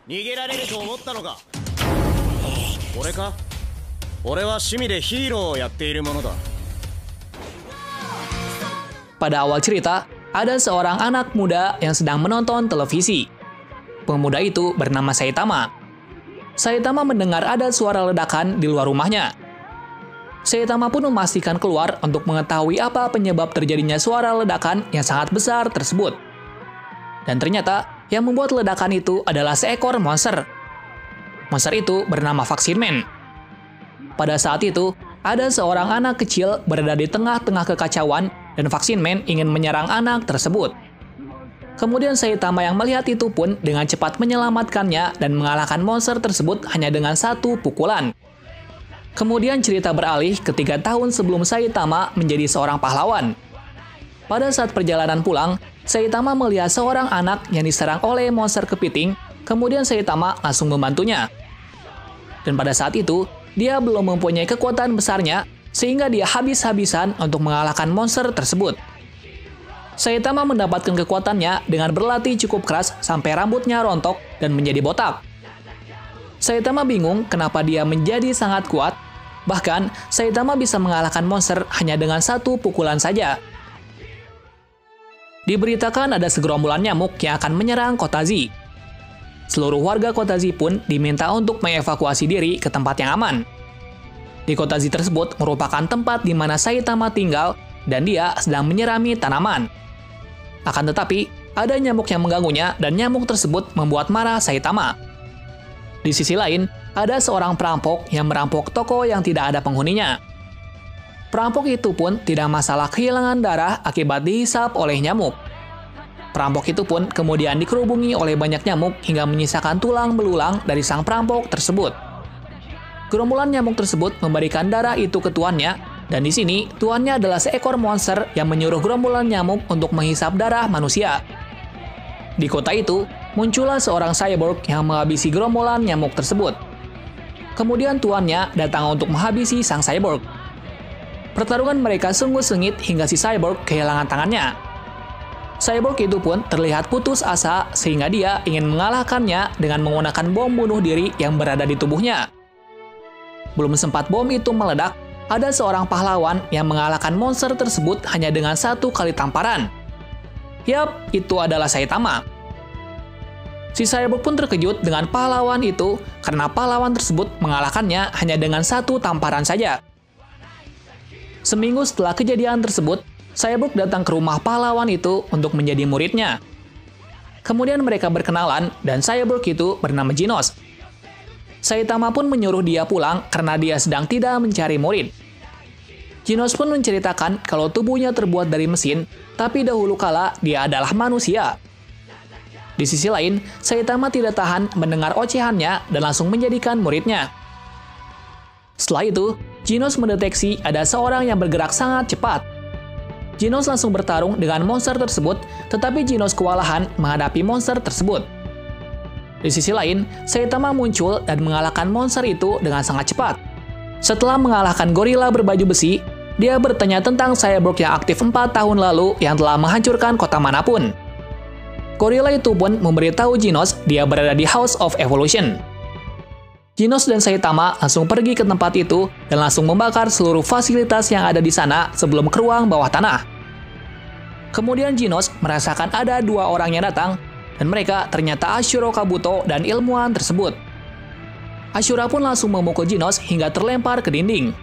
逃げられると思ったのか。俺か。俺は趣味でヒーローをやっているものだ。 Pada awal cerita, ada seorang anak muda yang sedang menonton televisi. Pemuda itu bernama Saitama. Saitama mendengar ada suara ledakan di luar rumahnya. Saitama pun memastikan keluar untuk mengetahui apa penyebab terjadinya suara ledakan yang sangat besar tersebut. Dan ternyata, yang membuat ledakan itu adalah seekor monster. Monster itu bernama Vaccine Man. Pada saat itu, ada seorang anak kecil berada di tengah-tengah kekacauan dan Vaccine Man ingin menyerang anak tersebut. Kemudian Saitama yang melihat itu pun dengan cepat menyelamatkannya dan mengalahkan monster tersebut hanya dengan satu pukulan. Kemudian cerita beralih ke 3 tahun sebelum Saitama menjadi seorang pahlawan. Pada saat perjalanan pulang, Saitama melihat seorang anak yang diserang oleh monster kepiting, kemudian Saitama langsung membantunya. Dan pada saat itu, dia belum mempunyai kekuatan besarnya, sehingga dia habis-habisan untuk mengalahkan monster tersebut. Saitama mendapatkan kekuatannya dengan berlatih cukup keras sampai rambutnya rontok dan menjadi botak. Saitama bingung kenapa dia menjadi sangat kuat, bahkan Saitama bisa mengalahkan monster hanya dengan satu pukulan saja. Diberitakan ada segerombolan nyamuk yang akan menyerang kota Z. Seluruh warga kota Z pun diminta untuk mengevakuasi diri ke tempat yang aman. Di kota Z tersebut merupakan tempat di mana Saitama tinggal dan dia sedang menyirami tanaman. Akan tetapi, ada nyamuk yang mengganggunya dan nyamuk tersebut membuat marah Saitama. Di sisi lain, ada seorang perampok yang merampok toko yang tidak ada penghuninya. Perampok itu pun tidak masalah kehilangan darah akibat dihisap oleh nyamuk. Perampok itu pun kemudian dikerubungi oleh banyak nyamuk hingga menyisakan tulang belulang dari sang perampok tersebut. Gerombolan nyamuk tersebut memberikan darah itu ke tuannya, dan di sini tuannya adalah seekor monster yang menyuruh gerombolan nyamuk untuk menghisap darah manusia. Di kota itu, muncullah seorang cyborg yang menghabisi gerombolan nyamuk tersebut. Kemudian tuannya datang untuk menghabisi sang cyborg. Pertarungan mereka sungguh sengit hingga si cyborg kehilangan tangannya. Cyborg itu pun terlihat putus asa sehingga dia ingin mengalahkannya dengan menggunakan bom bunuh diri yang berada di tubuhnya. Belum sempat bom itu meledak, ada seorang pahlawan yang mengalahkan monster tersebut hanya dengan satu kali tamparan. Yap, itu adalah Saitama. Si cyborg pun terkejut dengan pahlawan itu karena pahlawan tersebut mengalahkannya hanya dengan satu tamparan saja. Seminggu setelah kejadian tersebut, Cyborg datang ke rumah pahlawan itu untuk menjadi muridnya. Kemudian mereka berkenalan dan Cyborg itu bernama Genos. Saitama pun menyuruh dia pulang karena dia sedang tidak mencari murid. Genos pun menceritakan kalau tubuhnya terbuat dari mesin, tapi dahulu kala dia adalah manusia. Di sisi lain, Saitama tidak tahan mendengar ocehannya dan langsung menjadikan muridnya. Setelah itu, Genos mendeteksi ada seorang yang bergerak sangat cepat. Genos langsung bertarung dengan monster tersebut, tetapi Genos kewalahan menghadapi monster tersebut. Di sisi lain, Saitama muncul dan mengalahkan monster itu dengan sangat cepat. Setelah mengalahkan gorila berbaju besi, dia bertanya tentang cyborg yang aktif 4 tahun lalu yang telah menghancurkan kota manapun. Gorila itu pun memberitahu Genos dia berada di House of Evolution. Genos dan Saitama langsung pergi ke tempat itu dan langsung membakar seluruh fasilitas yang ada di sana sebelum ke ruang bawah tanah. Kemudian Genos merasakan ada 2 orang yang datang, dan mereka ternyata Ashura Kabuto dan ilmuwan tersebut. Ashura pun langsung memukul Genos hingga terlempar ke dinding.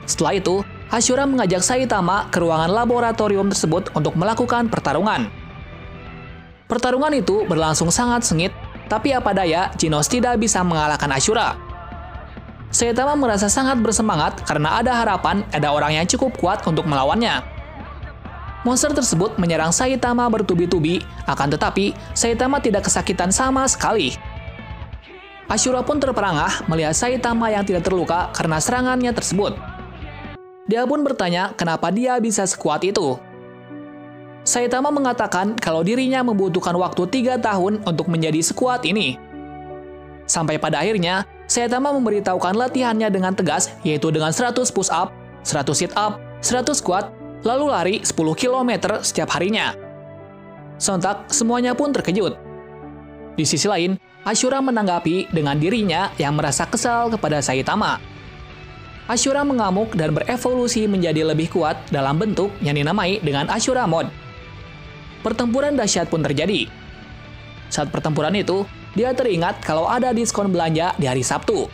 Setelah itu, Ashura mengajak Saitama ke ruangan laboratorium tersebut untuk melakukan pertarungan. Pertarungan itu berlangsung sangat sengit, tapi apa daya, Genos tidak bisa mengalahkan Ashura. Saitama merasa sangat bersemangat karena ada harapan ada orang yang cukup kuat untuk melawannya. Monster tersebut menyerang Saitama bertubi-tubi, akan tetapi Saitama tidak kesakitan sama sekali. Ashura pun terperangah melihat Saitama yang tidak terluka karena serangannya tersebut. Dia pun bertanya kenapa dia bisa sekuat itu. Saitama mengatakan kalau dirinya membutuhkan waktu 3 tahun untuk menjadi sekuat ini. Sampai pada akhirnya, Saitama memberitahukan latihannya dengan tegas, yaitu dengan 100 push up, 100 sit up, 100 squat, lalu lari 10 km setiap harinya. Sontak, semuanya pun terkejut. Di sisi lain, Ashura menanggapi dengan dirinya yang merasa kesal kepada Saitama. Ashura mengamuk dan berevolusi menjadi lebih kuat dalam bentuk yang dinamai dengan Ashura Mode. Pertempuran dahsyat pun terjadi. Saat pertempuran itu, dia teringat kalau ada diskon belanja di hari Sabtu.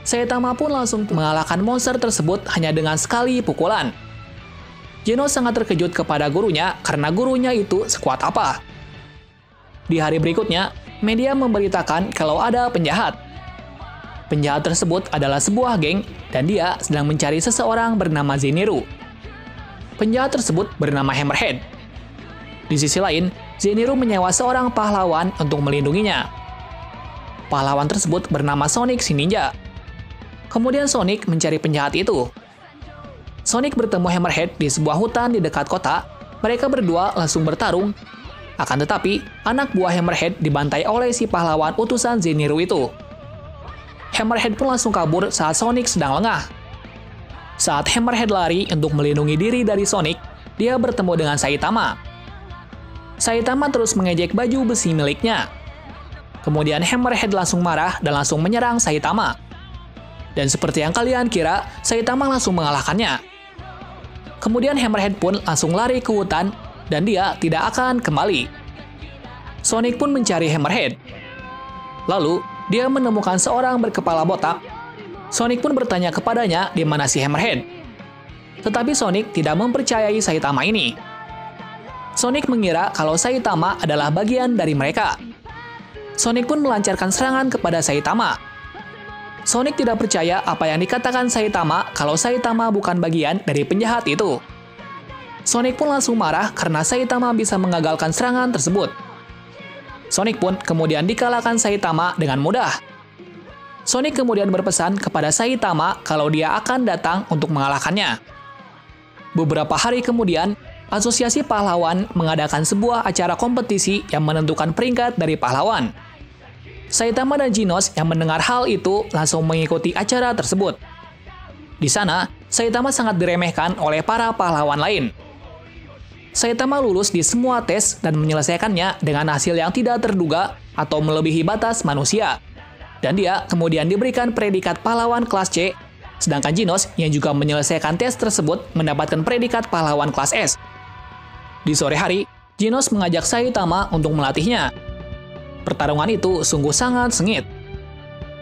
Saitama pun langsung mengalahkan monster tersebut hanya dengan sekali pukulan. Genos sangat terkejut kepada gurunya karena gurunya itu sekuat apa. Di hari berikutnya, media memberitakan kalau ada penjahat. Penjahat tersebut adalah sebuah geng dan dia sedang mencari seseorang bernama Zenitsu. Penjahat tersebut bernama Hammerhead. Di sisi lain, Zenitsu menyewa seorang pahlawan untuk melindunginya. Pahlawan tersebut bernama Sonic si Ninja. Kemudian Sonic mencari penjahat itu. Sonic bertemu Hammerhead di sebuah hutan di dekat kota. Mereka berdua langsung bertarung. Akan tetapi, anak buah Hammerhead dibantai oleh si pahlawan utusan Zenitsu itu. Hammerhead pun langsung kabur saat Sonic sedang lengah. Saat Hammerhead lari untuk melindungi diri dari Sonic, dia bertemu dengan Saitama. Saitama terus mengejek baju besi miliknya. Kemudian Hammerhead langsung marah dan langsung menyerang Saitama. Dan seperti yang kalian kira, Saitama langsung mengalahkannya. Kemudian Hammerhead pun langsung lari ke hutan dan dia tidak akan kembali. Sonic pun mencari Hammerhead. Lalu, dia menemukan seorang berkepala botak. Sonic pun bertanya kepadanya di mana si Hammerhead. Tetapi Sonic tidak mempercayai Saitama ini. Sonic mengira kalau Saitama adalah bagian dari mereka. Sonic pun melancarkan serangan kepada Saitama. Sonic tidak percaya apa yang dikatakan Saitama kalau Saitama bukan bagian dari penjahat itu. Sonic pun langsung marah karena Saitama bisa mengagalkan serangan tersebut. Sonic pun kemudian dikalahkan Saitama dengan mudah. Sonic kemudian berpesan kepada Saitama kalau dia akan datang untuk mengalahkannya. Beberapa hari kemudian, Asosiasi Pahlawan mengadakan sebuah acara kompetisi yang menentukan peringkat dari pahlawan. Saitama dan Genos yang mendengar hal itu langsung mengikuti acara tersebut. Di sana, Saitama sangat diremehkan oleh para pahlawan lain. Saitama lulus di semua tes dan menyelesaikannya dengan hasil yang tidak terduga atau melebihi batas manusia. Dan dia kemudian diberikan predikat pahlawan kelas C, sedangkan Genos yang juga menyelesaikan tes tersebut mendapatkan predikat pahlawan kelas S. Di sore hari, Genos mengajak Saitama untuk melatihnya. Pertarungan itu sungguh sangat sengit.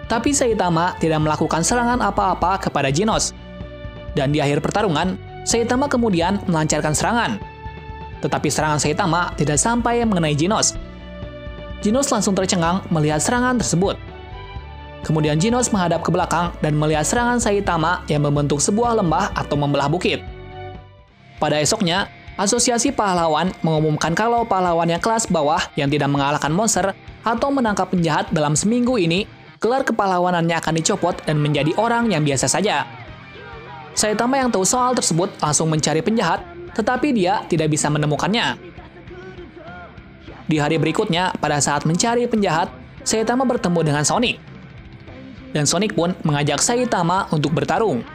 Tapi Saitama tidak melakukan serangan apa-apa kepada Genos. Dan di akhir pertarungan, Saitama kemudian melancarkan serangan. Tetapi serangan Saitama tidak sampai mengenai Genos. Genos langsung tercengang melihat serangan tersebut. Kemudian Genos menghadap ke belakang dan melihat serangan Saitama yang membentuk sebuah lembah atau membelah bukit. Pada esoknya, Asosiasi Pahlawan mengumumkan kalau pahlawan yang kelas bawah yang tidak mengalahkan monster atau menangkap penjahat dalam seminggu ini, gelar kepahlawanannya akan dicopot dan menjadi orang yang biasa saja. Saitama yang tahu soal tersebut langsung mencari penjahat, tetapi dia tidak bisa menemukannya. Di hari berikutnya, pada saat mencari penjahat, Saitama bertemu dengan Sonic. Dan Sonic pun mengajak Saitama untuk bertarung.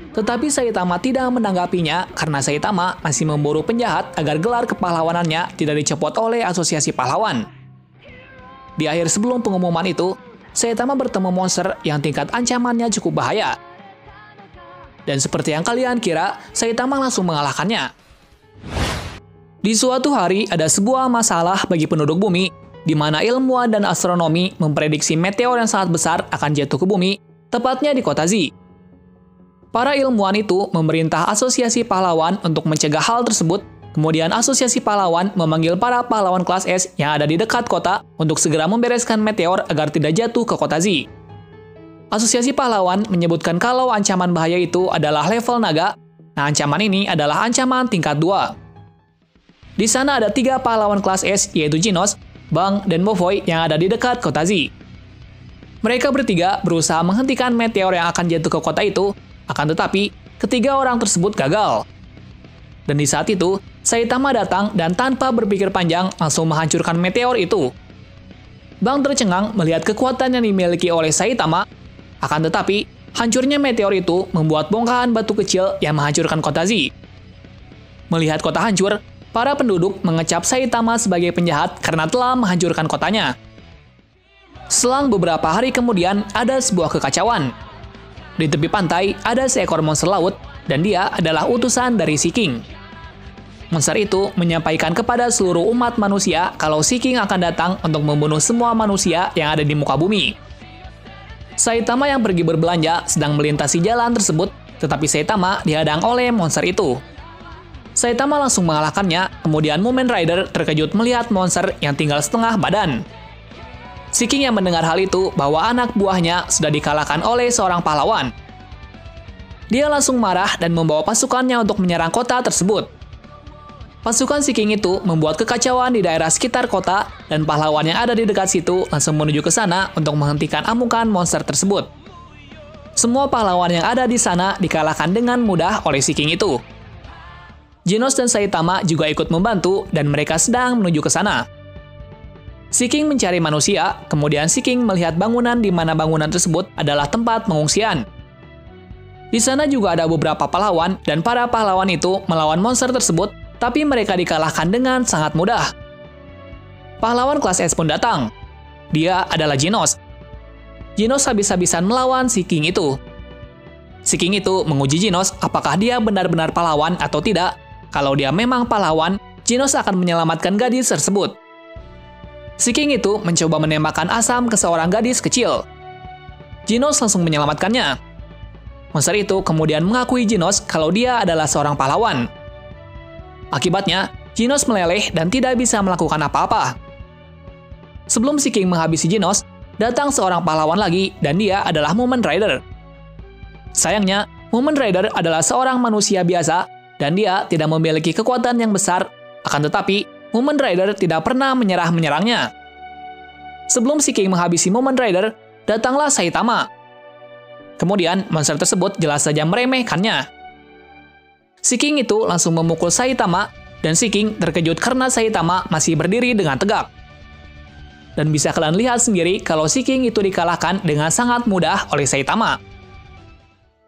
Tetapi Saitama tidak menanggapinya karena Saitama masih memburu penjahat agar gelar kepahlawanannya tidak dicopot oleh Asosiasi Pahlawan. Di akhir sebelum pengumuman itu, Saitama bertemu monster yang tingkat ancamannya cukup bahaya. Dan seperti yang kalian kira, Saitama langsung mengalahkannya. Di suatu hari, ada sebuah masalah bagi penduduk bumi, di mana ilmuwan dan astronomi memprediksi meteor yang sangat besar akan jatuh ke bumi, tepatnya di kota Z. Para ilmuwan itu memerintah Asosiasi Pahlawan untuk mencegah hal tersebut, kemudian Asosiasi Pahlawan memanggil para pahlawan kelas S yang ada di dekat kota untuk segera membereskan meteor agar tidak jatuh ke kota Z. Asosiasi Pahlawan menyebutkan kalau ancaman bahaya itu adalah level naga. Nah, ancaman ini adalah ancaman tingkat 2. Di sana ada 3 pahlawan kelas S, yaitu Genos, Bang, dan Movoy yang ada di dekat kota Z. Mereka bertiga berusaha menghentikan meteor yang akan jatuh ke kota itu, akan tetapi ketiga orang tersebut gagal. Dan di saat itu, Saitama datang dan tanpa berpikir panjang langsung menghancurkan meteor itu. Bang tercengang melihat kekuatan yang dimiliki oleh Saitama. Akan tetapi, hancurnya meteor itu membuat bongkahan batu kecil yang menghancurkan kota Z. Melihat kota hancur, para penduduk mengecap Saitama sebagai penjahat karena telah menghancurkan kotanya. Selang beberapa hari kemudian, ada sebuah kekacauan. Di tepi pantai, ada seekor monster laut, dan dia adalah utusan dari Sea King. Monster itu menyampaikan kepada seluruh umat manusia kalau Sea King akan datang untuk membunuh semua manusia yang ada di muka bumi. Saitama yang pergi berbelanja sedang melintasi jalan tersebut, tetapi Saitama dihadang oleh monster itu. Saitama langsung mengalahkannya, kemudian Mumen Rider terkejut melihat monster yang tinggal setengah badan. Sea King yang mendengar hal itu bahwa anak buahnya sudah dikalahkan oleh seorang pahlawan. Dia langsung marah dan membawa pasukannya untuk menyerang kota tersebut. Pasukan Sea King itu membuat kekacauan di daerah sekitar kota dan pahlawan yang ada di dekat situ langsung menuju ke sana untuk menghentikan amukan monster tersebut. Semua pahlawan yang ada di sana dikalahkan dengan mudah oleh Sea King itu. Genos dan Saitama juga ikut membantu dan mereka sedang menuju ke sana. Sea King mencari manusia, kemudian Sea King melihat bangunan di mana bangunan tersebut adalah tempat pengungsian. Di sana juga ada beberapa pahlawan, dan para pahlawan itu melawan monster tersebut, tapi mereka dikalahkan dengan sangat mudah. Pahlawan kelas S pun datang. Dia adalah Genos. Genos habis-habisan melawan Sea King itu. Sea King itu menguji Genos apakah dia benar-benar pahlawan atau tidak. Kalau dia memang pahlawan, Genos akan menyelamatkan gadis tersebut. Sea King itu mencoba menembakkan asam ke seorang gadis kecil. Genos langsung menyelamatkannya. Monster itu kemudian mengakui Genos kalau dia adalah seorang pahlawan. Akibatnya, Genos meleleh dan tidak bisa melakukan apa-apa. Sebelum Sea King menghabisi Genos, datang seorang pahlawan lagi dan dia adalah Mumen Rider. Sayangnya, Mumen Rider adalah seorang manusia biasa dan dia tidak memiliki kekuatan yang besar, akan tetapi Mumen Rider tidak pernah menyerangnya. Sebelum Sea King menghabisi Mumen Rider, datanglah Saitama. Kemudian, monster tersebut jelas saja meremehkannya. Sea King itu langsung memukul Saitama, dan Sea King terkejut karena Saitama masih berdiri dengan tegak. Dan bisa kalian lihat sendiri kalau Sea King itu dikalahkan dengan sangat mudah oleh Saitama.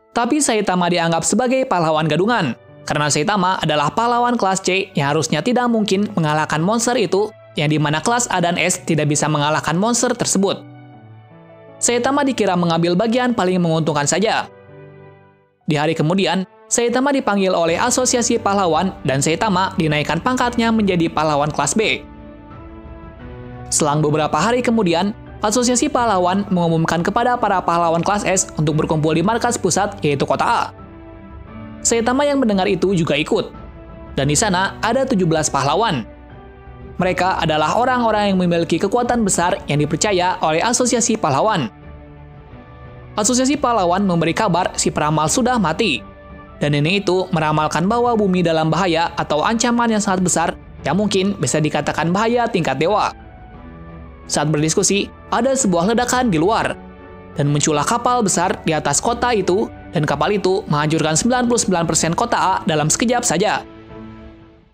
Tapi Saitama dianggap sebagai pahlawan gadungan, karena Saitama adalah pahlawan kelas C yang harusnya tidak mungkin mengalahkan monster itu, yang dimana kelas A dan S tidak bisa mengalahkan monster tersebut. Saitama dikira mengambil bagian paling menguntungkan saja. Di hari kemudian, Saitama dipanggil oleh Asosiasi Pahlawan dan Saitama dinaikkan pangkatnya menjadi pahlawan kelas B. Selang beberapa hari kemudian, Asosiasi Pahlawan mengumumkan kepada para pahlawan kelas S untuk berkumpul di markas pusat, yaitu kota A. Saitama yang mendengar itu juga ikut. Dan di sana ada 17 pahlawan. Mereka adalah orang-orang yang memiliki kekuatan besar yang dipercaya oleh Asosiasi Pahlawan. Asosiasi Pahlawan memberi kabar si peramal sudah mati. Dan nenek itu meramalkan bahwa bumi dalam bahaya atau ancaman yang sangat besar yang mungkin bisa dikatakan bahaya tingkat dewa. Saat berdiskusi, ada sebuah ledakan di luar. Dan muncullah kapal besar di atas kota itu, dan kapal itu menghancurkan 99% kota A dalam sekejap saja.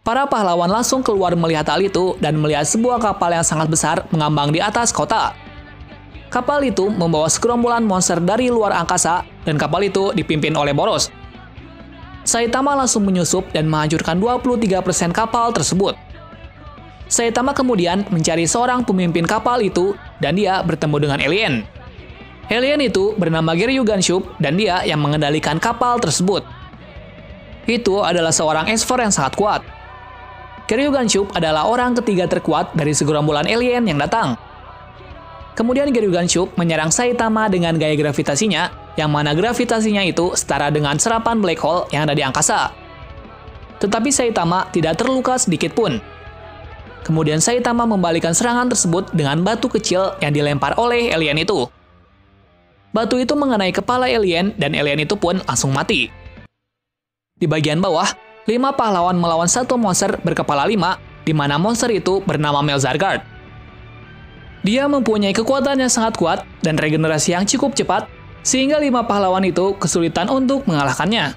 Para pahlawan langsung keluar melihat hal itu dan melihat sebuah kapal yang sangat besar mengambang di atas kota. Kapal itu membawa segerombolan monster dari luar angkasa, dan kapal itu dipimpin oleh Boros. Saitama langsung menyusup dan menghancurkan 23% kapal tersebut. Saitama kemudian mencari seorang pemimpin kapal itu, dan dia bertemu dengan alien. Alien itu bernama Geryuganshup dan dia yang mengendalikan kapal tersebut. Itu adalah seorang S4 yang sangat kuat. Geryuganshup adalah orang ketiga terkuat dari segerombolan alien yang datang. Kemudian Geryuganshup menyerang Saitama dengan gaya gravitasinya, yang mana gravitasinya itu setara dengan serapan black hole yang ada di angkasa. Tetapi Saitama tidak terluka sedikit pun. Kemudian Saitama membalikan serangan tersebut dengan batu kecil yang dilempar oleh alien itu. Batu itu mengenai kepala alien dan alien itu pun langsung mati. Di bagian bawah, 5 pahlawan melawan satu monster berkepala 5, di mana monster itu bernama Melzargard. Dia mempunyai kekuatan yang sangat kuat dan regenerasi yang cukup cepat, sehingga 5 pahlawan itu kesulitan untuk mengalahkannya.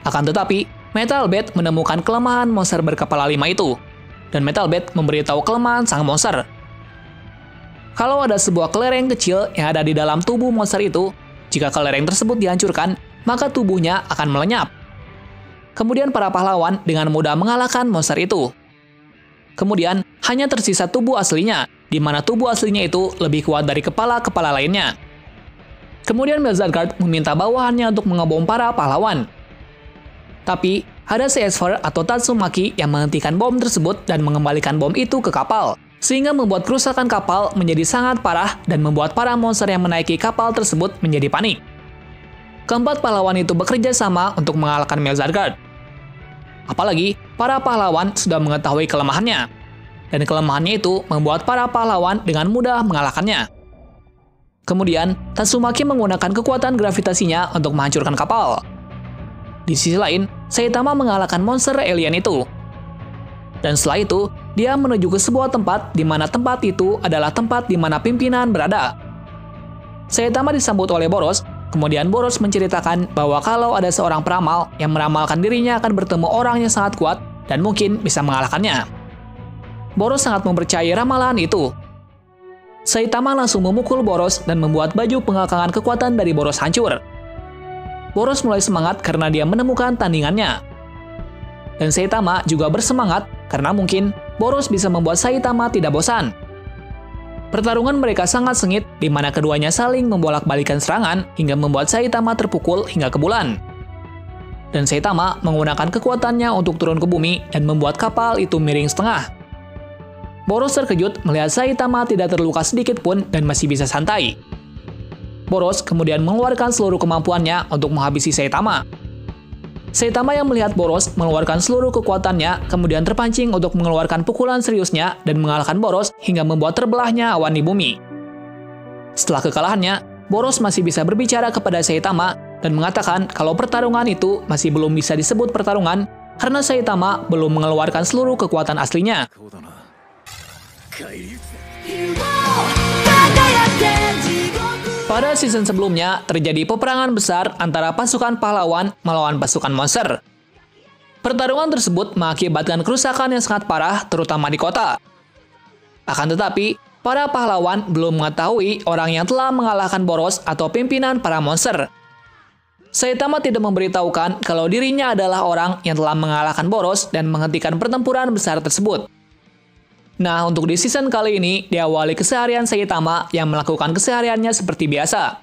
Akan tetapi, Metalbed menemukan kelemahan monster berkepala 5 itu, dan Metalbed memberitahu kelemahan sang monster. Kalau ada sebuah kelereng kecil yang ada di dalam tubuh monster itu, jika kelereng tersebut dihancurkan, maka tubuhnya akan melenyap. Kemudian para pahlawan dengan mudah mengalahkan monster itu. Kemudian, hanya tersisa tubuh aslinya, di mana tubuh aslinya itu lebih kuat dari kepala-kepala lainnya. Kemudian Melzargard meminta bawahannya untuk mengebom para pahlawan. Tapi, ada Seesver atau Tatsumaki yang menghentikan bom tersebut dan mengembalikan bom itu ke kapal, sehingga membuat kerusakan kapal menjadi sangat parah dan membuat para monster yang menaiki kapal tersebut menjadi panik. Keempat pahlawan itu bekerja sama untuk mengalahkan Melzargard. Apalagi, para pahlawan sudah mengetahui kelemahannya, dan kelemahannya itu membuat para pahlawan dengan mudah mengalahkannya. Kemudian, Tatsumaki menggunakan kekuatan gravitasinya untuk menghancurkan kapal. Di sisi lain, Saitama mengalahkan monster alien itu. Dan setelah itu, dia menuju ke sebuah tempat di mana tempat itu adalah tempat di mana pimpinan berada. Saitama disambut oleh Boros. Kemudian Boros menceritakan bahwa kalau ada seorang peramal yang meramalkan dirinya akan bertemu orang yang sangat kuat dan mungkin bisa mengalahkannya. Boros sangat mempercayai ramalan itu. Saitama langsung memukul Boros dan membuat baju pengakangan kekuatan dari Boros hancur. Boros mulai semangat karena dia menemukan tandingannya. Dan Saitama juga bersemangat karena mungkin Boros bisa membuat Saitama tidak bosan. Pertarungan mereka sangat sengit, di mana keduanya saling membolak-balikan serangan hingga membuat Saitama terpukul hingga ke bulan. Dan Saitama menggunakan kekuatannya untuk turun ke bumi dan membuat kapal itu miring setengah. Boros terkejut melihat Saitama tidak terluka sedikit pun dan masih bisa santai. Boros kemudian mengeluarkan seluruh kemampuannya untuk menghabisi Saitama. Saitama yang melihat Boros mengeluarkan seluruh kekuatannya kemudian terpancing untuk mengeluarkan pukulan seriusnya dan mengalahkan Boros hingga membuat terbelahnya awan di bumi. Setelah kekalahannya, Boros masih bisa berbicara kepada Saitama dan mengatakan kalau pertarungan itu masih belum bisa disebut pertarungan karena Saitama belum mengeluarkan seluruh kekuatan aslinya. Pada season sebelumnya, terjadi peperangan besar antara pasukan pahlawan melawan pasukan monster. Pertarungan tersebut mengakibatkan kerusakan yang sangat parah, terutama di kota. Akan tetapi, para pahlawan belum mengetahui orang yang telah mengalahkan Boros atau pimpinan para monster. Saitama tidak memberitahukan kalau dirinya adalah orang yang telah mengalahkan Boros dan menghentikan pertempuran besar tersebut. Nah, untuk di season kali ini, diawali keseharian Saitama yang melakukan kesehariannya seperti biasa.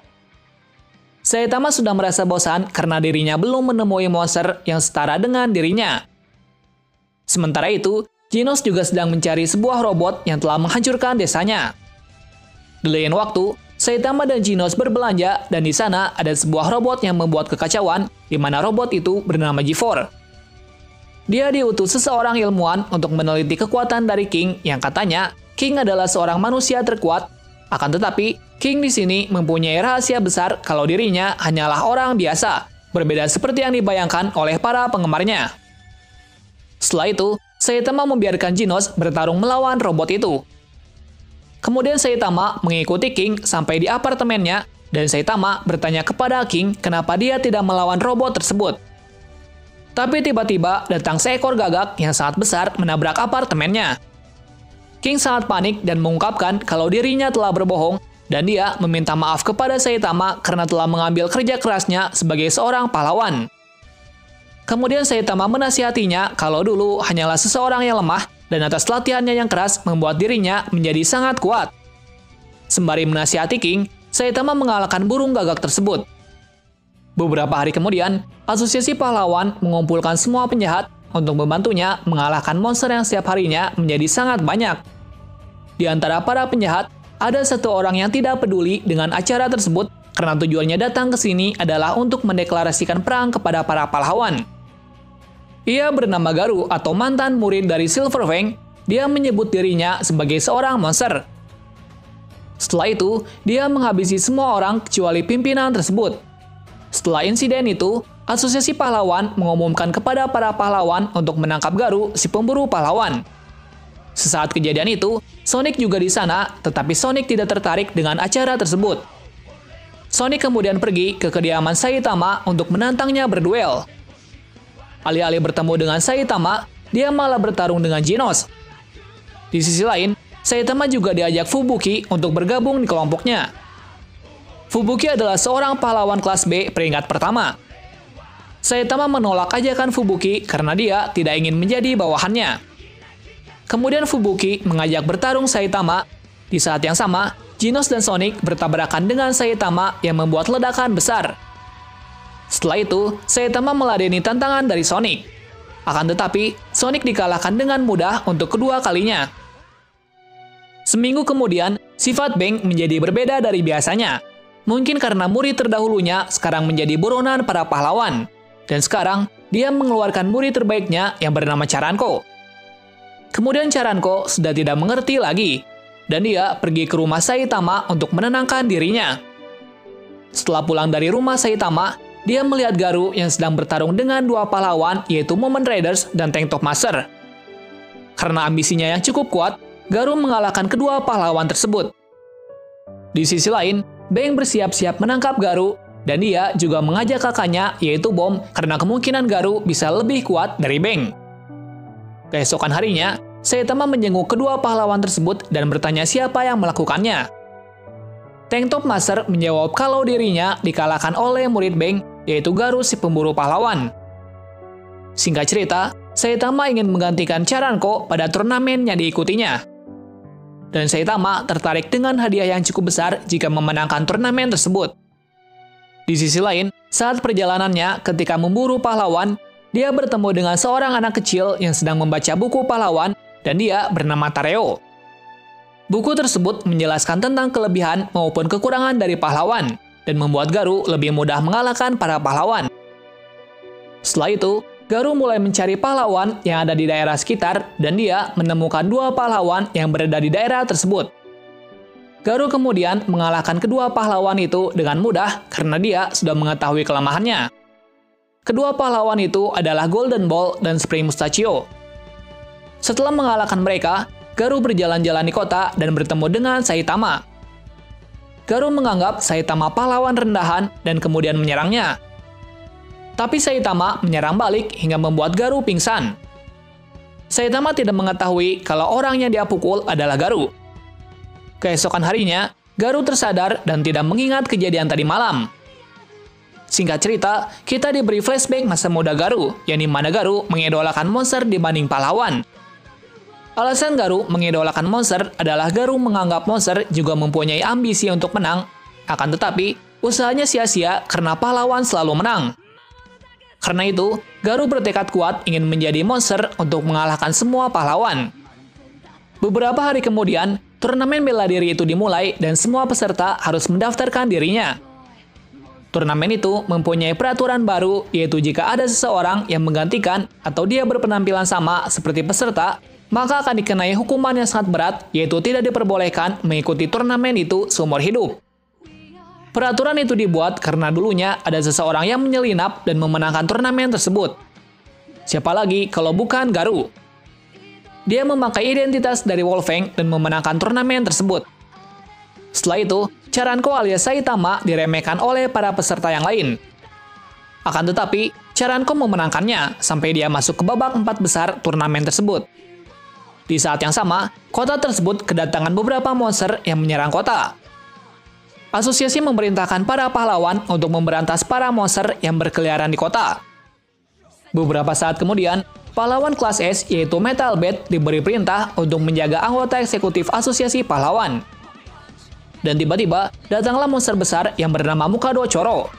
Saitama sudah merasa bosan karena dirinya belum menemui monster yang setara dengan dirinya. Sementara itu, Genos juga sedang mencari sebuah robot yang telah menghancurkan desanya. Di lain waktu, Saitama dan Genos berbelanja dan di sana ada sebuah robot yang membuat kekacauan di mana robot itu bernama G4. Dia diutus seseorang ilmuwan untuk meneliti kekuatan dari King yang katanya King adalah seorang manusia terkuat. Akan tetapi, King di sini mempunyai rahasia besar kalau dirinya hanyalah orang biasa, berbeda seperti yang dibayangkan oleh para penggemarnya. Setelah itu, Saitama membiarkan Genos bertarung melawan robot itu. Kemudian Saitama mengikuti King sampai di apartemennya dan Saitama bertanya kepada King kenapa dia tidak melawan robot tersebut. Tapi tiba-tiba datang seekor gagak yang sangat besar menabrak apartemennya. King sangat panik dan mengungkapkan kalau dirinya telah berbohong dan dia meminta maaf kepada Saitama karena telah mengambil kerja kerasnya sebagai seorang pahlawan. Kemudian Saitama menasihatinya kalau dulu hanyalah seseorang yang lemah dan atas latihannya yang keras membuat dirinya menjadi sangat kuat. Sembari menasihati King, Saitama mengalahkan burung gagak tersebut. Beberapa hari kemudian, Asosiasi Pahlawan mengumpulkan semua penjahat untuk membantunya mengalahkan monster yang setiap harinya menjadi sangat banyak. Di antara para penjahat, ada satu orang yang tidak peduli dengan acara tersebut karena tujuannya datang ke sini adalah untuk mendeklarasikan perang kepada para pahlawan. Ia bernama Garu atau mantan murid dari Silverfang. Dia menyebut dirinya sebagai seorang monster. Setelah itu, dia menghabisi semua orang kecuali pimpinan tersebut. Setelah insiden itu, Asosiasi Pahlawan mengumumkan kepada para pahlawan untuk menangkap Garu, si pemburu pahlawan. Sesaat kejadian itu, Sonic juga di sana, tetapi Sonic tidak tertarik dengan acara tersebut. Sonic kemudian pergi ke kediaman Saitama untuk menantangnya berduel. Alih-alih bertemu dengan Saitama, dia malah bertarung dengan Genos. Di sisi lain, Saitama juga diajak Fubuki untuk bergabung di kelompoknya. Fubuki adalah seorang pahlawan kelas B peringkat pertama. Saitama menolak ajakan Fubuki karena dia tidak ingin menjadi bawahannya. Kemudian Fubuki mengajak bertarung Saitama, Di saat yang sama, Genos dan Sonic bertabrakan dengan Saitama yang membuat ledakan besar. Setelah itu, Saitama meladeni tantangan dari Sonic. Akan tetapi, Sonic dikalahkan dengan mudah untuk kedua kalinya. Seminggu kemudian, sifat Bang menjadi berbeda dari biasanya. Mungkin karena murid terdahulunya sekarang menjadi buronan para pahlawan. Dan sekarang, dia mengeluarkan murid terbaiknya yang bernama Charanko. Kemudian Charanko sudah tidak mengerti lagi, dan dia pergi ke rumah Saitama untuk menenangkan dirinya. Setelah pulang dari rumah Saitama, dia melihat Garou yang sedang bertarung dengan dua pahlawan, yaitu Moment Raiders dan Tank Top Master. Karena ambisinya yang cukup kuat, Garou mengalahkan kedua pahlawan tersebut. Di sisi lain, Bang bersiap-siap menangkap Garou, dan dia juga mengajak kakaknya, yaitu Bom, karena kemungkinan Garou bisa lebih kuat dari Bang. Keesokan harinya, Saitama menjenguk kedua pahlawan tersebut dan bertanya siapa yang melakukannya. Tank Top Master menjawab kalau dirinya dikalahkan oleh murid Bang, yaitu Garou si pemburu pahlawan. Singkat cerita, Saitama ingin menggantikan Charanko pada turnamen yang diikutinya. Dan Saitama tertarik dengan hadiah yang cukup besar jika memenangkan turnamen tersebut. Di sisi lain, saat perjalanannya ketika memburu pahlawan, dia bertemu dengan seorang anak kecil yang sedang membaca buku pahlawan, dan dia bernama Tareo. Buku tersebut menjelaskan tentang kelebihan maupun kekurangan dari pahlawan, dan membuat Garou lebih mudah mengalahkan para pahlawan. Setelah itu, Garou mulai mencari pahlawan yang ada di daerah sekitar, dan dia menemukan dua pahlawan yang berada di daerah tersebut. Garou kemudian mengalahkan kedua pahlawan itu dengan mudah karena dia sudah mengetahui kelemahannya. Kedua pahlawan itu adalah Golden Ball dan Spring Mustachio. Setelah mengalahkan mereka, Garou berjalan-jalan di kota dan bertemu dengan Saitama. Garou menganggap Saitama pahlawan rendahan dan kemudian menyerangnya. Tapi Saitama menyerang balik hingga membuat Garou pingsan. Saitama tidak mengetahui kalau orang yang dia pukul adalah Garou. Keesokan harinya, Garou tersadar dan tidak mengingat kejadian tadi malam. Singkat cerita, kita diberi flashback masa muda Garou, yang dimana Garou mengidolakan monster dibanding pahlawan. Alasan Garou mengidolakan monster adalah Garou menganggap monster juga mempunyai ambisi untuk menang, akan tetapi usahanya sia-sia karena pahlawan selalu menang. Karena itu, Garou bertekad kuat ingin menjadi monster untuk mengalahkan semua pahlawan. Beberapa hari kemudian, turnamen bela diri itu dimulai dan semua peserta harus mendaftarkan dirinya. Turnamen itu mempunyai peraturan baru, yaitu jika ada seseorang yang menggantikan atau dia berpenampilan sama seperti peserta, maka akan dikenai hukuman yang sangat berat, yaitu tidak diperbolehkan mengikuti turnamen itu seumur hidup. Peraturan itu dibuat karena dulunya ada seseorang yang menyelinap dan memenangkan turnamen tersebut. Siapa lagi kalau bukan Garou? Dia memakai identitas dari Wolfang dan memenangkan turnamen tersebut. Setelah itu, Charanko alias Saitama diremehkan oleh para peserta yang lain. Akan tetapi, Charanko memenangkannya sampai dia masuk ke babak 4 besar turnamen tersebut. Di saat yang sama, kota tersebut kedatangan beberapa monster yang menyerang kota. Asosiasi memerintahkan para pahlawan untuk memberantas para monster yang berkeliaran di kota. Beberapa saat kemudian, pahlawan kelas S yaitu Metal Bat diberi perintah untuk menjaga anggota eksekutif asosiasi pahlawan. Dan tiba-tiba, datanglah monster besar yang bernama Mukado Choro.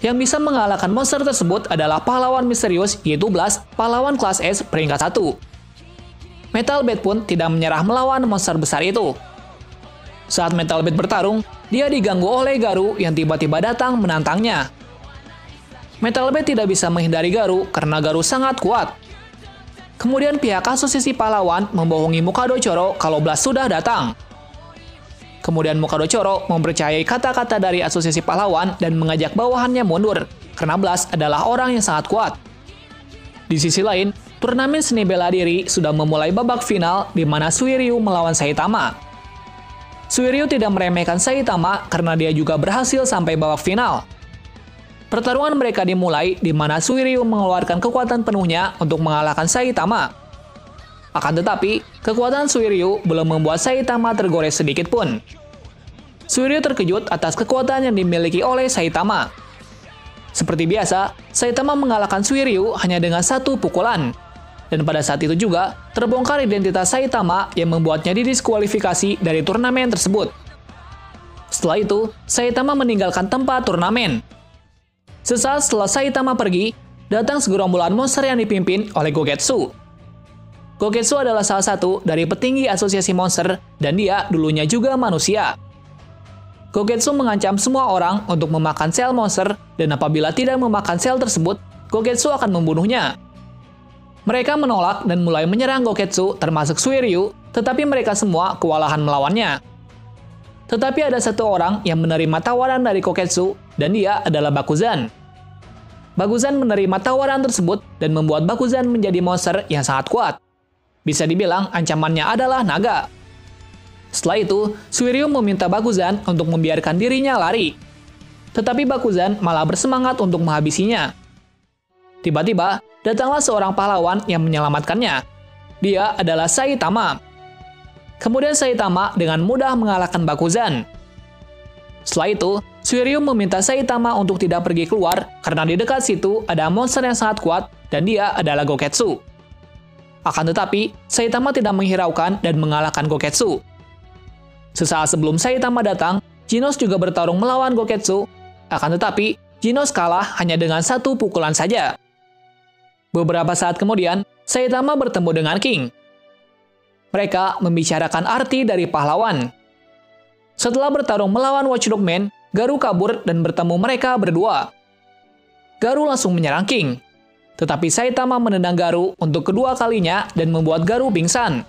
Yang bisa mengalahkan monster tersebut adalah pahlawan misterius yaitu Blast, pahlawan kelas S peringkat 1. Metal Bat pun tidak menyerah melawan monster besar itu. Saat Metal Bat bertarung, dia diganggu oleh Garou yang tiba-tiba datang menantangnya. Metal Bat tidak bisa menghindari Garou karena Garou sangat kuat. Kemudian pihak asosiasi pahlawan membohongi Mukado Choro kalau Blast sudah datang. Kemudian Mukado Choro mempercayai kata-kata dari asosiasi pahlawan dan mengajak bawahannya mundur, karena Blast adalah orang yang sangat kuat. Di sisi lain, turnamen seni bela diri sudah memulai babak final di mana Suiryu melawan Saitama. Suiryu tidak meremehkan Saitama karena dia juga berhasil sampai babak final. Pertarungan mereka dimulai di mana Suiryu mengeluarkan kekuatan penuhnya untuk mengalahkan Saitama. Akan tetapi, kekuatan Suiryu belum membuat Saitama tergores sedikit pun. Suiryu terkejut atas kekuatan yang dimiliki oleh Saitama. Seperti biasa, Saitama mengalahkan Suiryu hanya dengan satu pukulan. Dan pada saat itu juga, terbongkar identitas Saitama yang membuatnya didiskualifikasi dari turnamen tersebut. Setelah itu, Saitama meninggalkan tempat turnamen. Sesaat setelah Saitama pergi, datang segerombolan monster yang dipimpin oleh Gogetsu. Gogetsu adalah salah satu dari petinggi asosiasi monster dan dia dulunya juga manusia. Gogetsu mengancam semua orang untuk memakan sel monster dan apabila tidak memakan sel tersebut, Gogetsu akan membunuhnya. Mereka menolak dan mulai menyerang Gogetsu termasuk Suiryu, tetapi mereka semua kewalahan melawannya. Tetapi ada satu orang yang menerima tawaran dari Gogetsu dan dia adalah Bakuzan. Bakuzan menerima tawaran tersebut dan membuat Bakuzan menjadi monster yang sangat kuat. Bisa dibilang ancamannya adalah naga. Setelah itu, Suiryu meminta Bakuzan untuk membiarkan dirinya lari. Tetapi Bakuzan malah bersemangat untuk menghabisinya. Tiba-tiba, datanglah seorang pahlawan yang menyelamatkannya. Dia adalah Saitama. Kemudian Saitama dengan mudah mengalahkan Bakuzan. Setelah itu, Suiryu meminta Saitama untuk tidak pergi keluar karena di dekat situ ada monster yang sangat kuat dan dia adalah Gogetsu. Akan tetapi, Saitama tidak menghiraukan dan mengalahkan Gogetsu. Sesaat sebelum Saitama datang, Genos juga bertarung melawan Gogetsu. Akan tetapi, Genos kalah hanya dengan satu pukulan saja. Beberapa saat kemudian, Saitama bertemu dengan King. Mereka membicarakan arti dari pahlawan. Setelah bertarung melawan Watchdog Man, Garou kabur dan bertemu mereka berdua. Garou langsung menyerang King. Tetapi Saitama menendang Garou untuk kedua kalinya dan membuat Garou pingsan.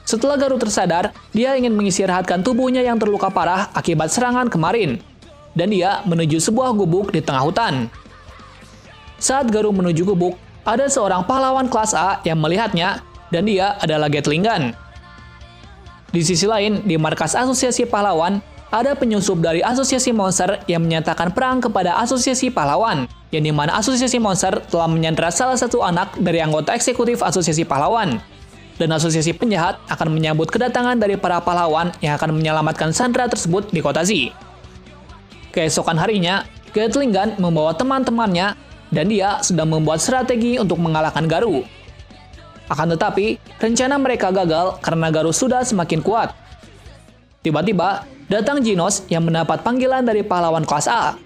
Setelah Garou tersadar, dia ingin mengistirahatkan tubuhnya yang terluka parah akibat serangan kemarin. Dan dia menuju sebuah gubuk di tengah hutan. Saat Garou menuju gubuk, ada seorang pahlawan kelas A yang melihatnya, dan dia adalah Gatling Gun. Di sisi lain, di markas asosiasi pahlawan, ada penyusup dari asosiasi monster yang menyatakan perang kepada asosiasi pahlawan, yang dimana asosiasi monster telah menyandera salah satu anak dari anggota eksekutif asosiasi pahlawan. Dan asosiasi penjahat akan menyambut kedatangan dari para pahlawan yang akan menyelamatkan sandera tersebut di kota Z. Keesokan harinya, Gatling Gun membawa teman-temannya, dan dia sudah membuat strategi untuk mengalahkan Garou. Akan tetapi, rencana mereka gagal karena Garou sudah semakin kuat. Tiba-tiba, datang Genos yang mendapat panggilan dari pahlawan kelas A.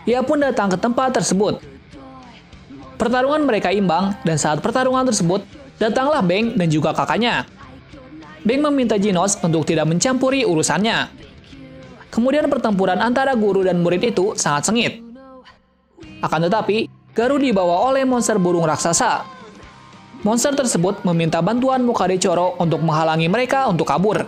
Ia pun datang ke tempat tersebut. Pertarungan mereka imbang, dan saat pertarungan tersebut, datanglah Beng dan juga kakaknya. Beng meminta Genos untuk tidak mencampuri urusannya. Kemudian pertempuran antara guru dan murid itu sangat sengit. Akan tetapi, Garou dibawa oleh monster burung raksasa. Monster tersebut meminta bantuan Mukade Choro untuk menghalangi mereka untuk kabur.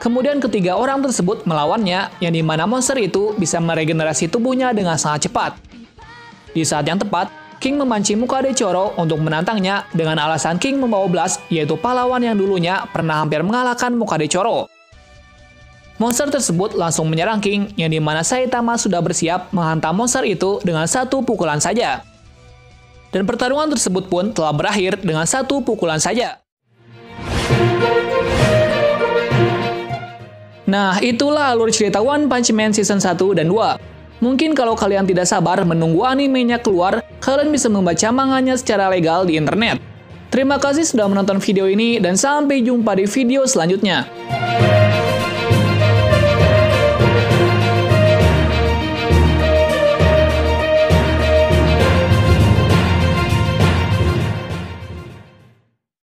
Kemudian ketiga orang tersebut melawannya, yang dimana monster itu bisa meregenerasi tubuhnya dengan sangat cepat. Di saat yang tepat, King memancing Mukade Choro untuk menantangnya dengan alasan King membawa Blast, yaitu pahlawan yang dulunya pernah hampir mengalahkan Mukade Choro. Monster tersebut langsung menyerang King, yang dimana Saitama sudah bersiap menghantam monster itu dengan satu pukulan saja. Dan pertarungan tersebut pun telah berakhir dengan satu pukulan saja. Nah, itulah alur cerita One Punch Man Season 1 dan 2. Mungkin kalau kalian tidak sabar menunggu animenya keluar, kalian bisa membaca manganya secara legal di internet. Terima kasih sudah menonton video ini dan sampai jumpa di video selanjutnya.